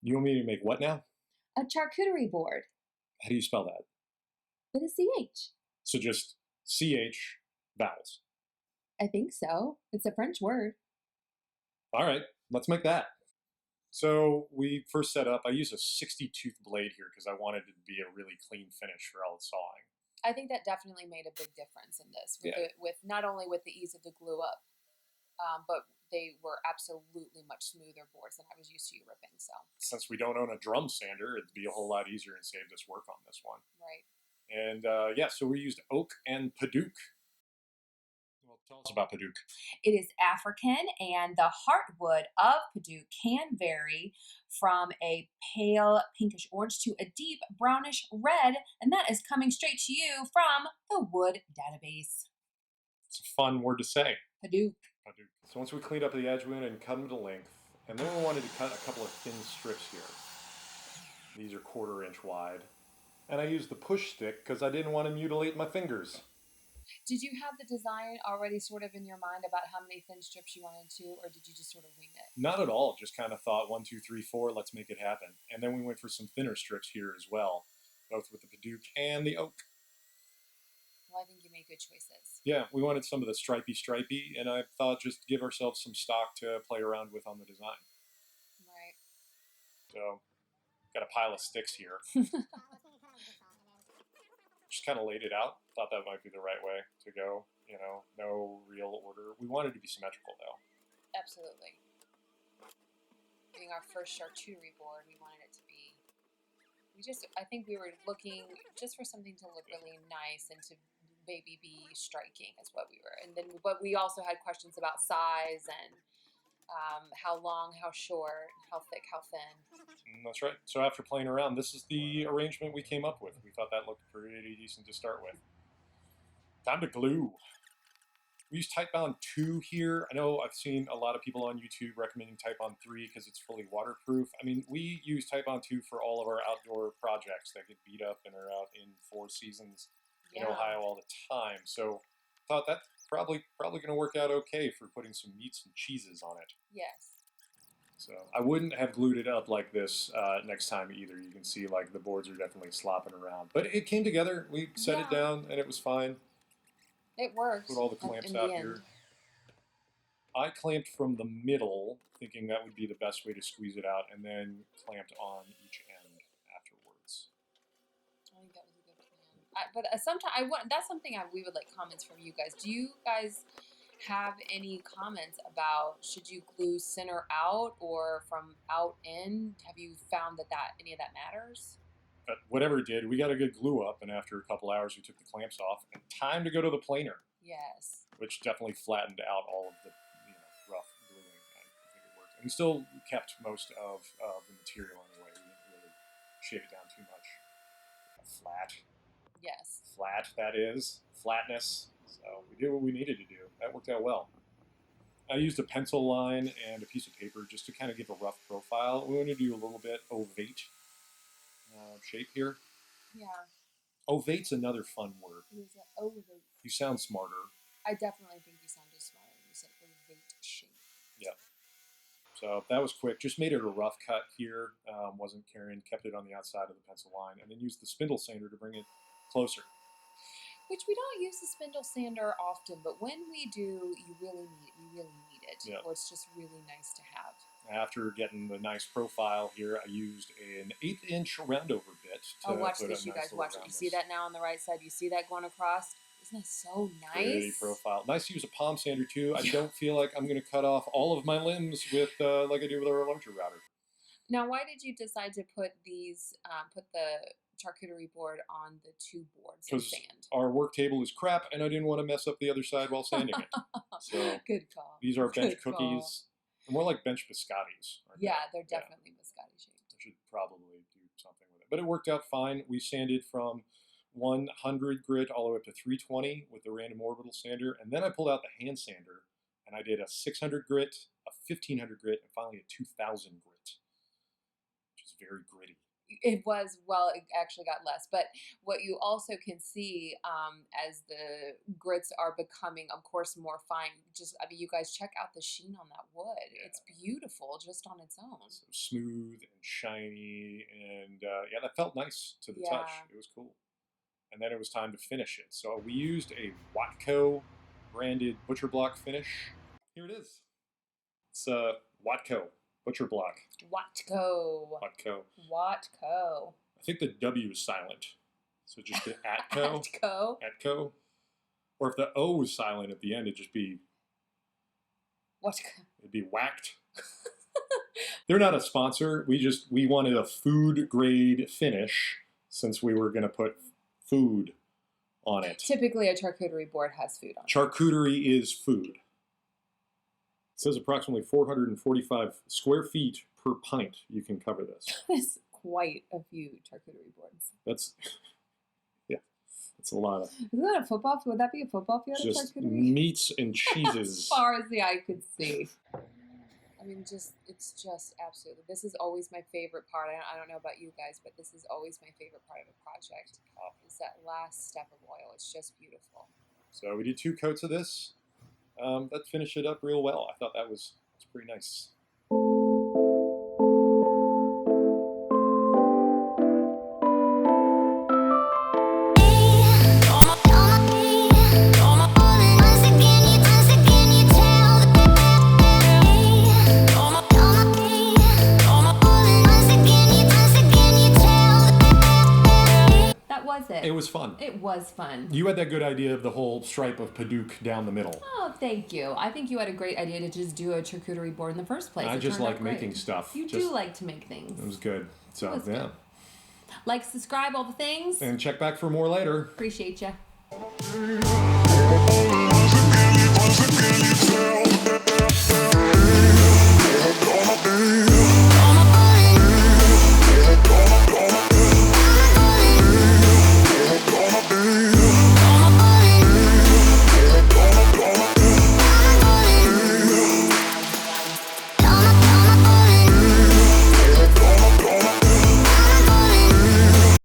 You want me to make what now? A charcuterie board How do you spell that? with a CH. So just CH vowels. I think so. It's a French word. All right, let's make that. So we first set up, I used a 60 tooth blade here because I wanted it to be a really clean finish for all the sawing. I think that definitely made a big difference in this, Yeah. with not only with the ease of the glue up, but they were absolutely much smoother boards than I was used to you ripping. So Since we don't own a drum sander, it'd be a whole lot easier and saved us work on this one. right. And yeah, so we used oak and Padauk. Well, tell us about Padauk. It is African, and the heartwood of Padauk can vary from a pale pinkish orange to a deep brownish red, and that is coming straight to you from the Wood Database. It's a fun word to say. Padauk. Padauk. So once we cleaned up the edge, we went and cut them to length. And then we wanted to cut a couple of thin strips here. These are 1/4 inch wide. And I used the push stick because I didn't want to mutilate my fingers. Did you have the design already sort of in your mind about how many thin strips you wanted to, or did you just sort of wing it? Not at all. Just kind of thought 1, 2, 3, 4. Let's make it happen. And then we went for some thinner strips here as well, both with the Padauk and the oak. Well, I think you made good choices. Yeah, we wanted some of the stripy, and I thought just give ourselves some stock to play around with on the design. Right. So, got a pile of sticks here. Just kind of laid it out. Thought that might be the right way to go. You know, no real order. We wanted to be symmetrical though. Absolutely. Being our first charcuterie board, we wanted it to be. I think we were looking just for something to look really nice and to maybe be striking, is what we were. And then, but we also had questions about size and how long, how short, how thick, how thin. That's right. So after playing around, this is the arrangement we came up with. We thought that looked pretty decent to start with. Time to glue. We use Type Bond 2 here. I know I've seen a lot of people on YouTube recommending Type Bond 3 because it's fully waterproof. I mean, we use Type Bond 2 for all of our outdoor projects that get beat up and are out in 4 seasons in Ohio all the time. So thought that's probably going to work out okay for putting some meats and cheeses on it. Yes. So I wouldn't have glued it up like this next time either. You can see like the boards are definitely slopping around. But it came together. We set it down and it was fine. It worked. Put all the clamps out here. I clamped from the middle, thinking that would be the best way to squeeze it out, and then clamped on each end afterwards. I think that was a good plan. But sometimes that's something we would like comments from you guys. Do you guys have any comments about should you glue center out or from out in? Have you found that any of that matters? But whatever it did, we got a good glue up, and after a couple hours, we took the clamps off, and time to go to the planer. Yes. Which definitely flattened out all of the rough gluing. I think it worked. And we still kept most of the material anyway. We didn't really shave it down too much. Flat. Yes. Flat, that is. Flatness. So we did what we needed to do. That worked out well. I used a pencil line and a piece of paper just to kind of give a rough profile. We want to do a little bit ovate shape here. Yeah. Ovate's another fun word. It is an ovate. You sound smarter. I definitely think you sounded smarter when you said ovate shape. Yeah. So that was quick. Just made it a rough cut here. Wasn't carrying. Kept it on the outside of the pencil line, and then used the spindle sander to bring it closer. Which we don't use the spindle sander often, but when we do, you really need it. Yeah. Or it's just really nice to have. After getting the nice profile here, I used an 1/8 inch roundover bit. To watch put this, a you nice guys. Watch it. You roundness. see that now on the right side? You see that going across? Isn't that so nice? Pretty profile. Nice to use a palm sander too. I don't feel like I'm going to cut off all of my limbs with like I do with our larger router. Now, why did you decide to put put the charcuterie board on the 2 boards in sand? Our work table is crap, and I didn't want to mess up the other side while sanding it. So good call. These are bench cookies. They're more like bench biscottis. Yeah, they're definitely biscotti shaped. I should probably do something with it. But it worked out fine. We sanded from 100 grit all the way up to 320 with the random orbital sander. And then I pulled out the hand sander, and I did a 600 grit, a 1500 grit, and finally a 2000 grit, which is very gritty. It was, well, it actually got less. But what you also can see as the grits are becoming, of course, more fine, I mean, you guys check out the sheen on that wood. Yeah. It's beautiful just on its own. So smooth and shiny, and yeah, that felt nice to the touch. It was cool. And then it was time to finish it. So we used a Watco branded butcher block finish. Here it is. It's Watco butcher block. Watco. Watco. Watco. I think the W is silent. So just the Atco. Atco. Atco. Or if the O was silent at the end, it'd just be... Watco. It'd be whacked. They're not a sponsor. We wanted a food grade finish since we were going to put food on it. Typically a charcuterie board has food on it. Charcuterie is food. It says approximately 445 square feet per pint you can cover this. That's quite a few charcuterie boards. That's, yeah, that's a lot of... Isn't that a football field? Would that be a football field of just charcuterie? meats and cheeses. As far as the eye could see. I mean, it's just absolutely. This is always my favorite part. I don't know about you guys, but this is always my favorite part of a project. Is that last step of oil. It's just beautiful. So we did 2 coats of this. That finished it up real well. I thought that was pretty nice. It was fun. It was fun. You had that good idea of the whole stripe of Padauk down the middle. Oh, thank you. I think you had a great idea to just do a charcuterie board in the first place. I just like making stuff. You do like to make things. It was good. So, was yeah. good. Like, subscribe, all the things. And check back for more later. Appreciate ya. Once again, you tell.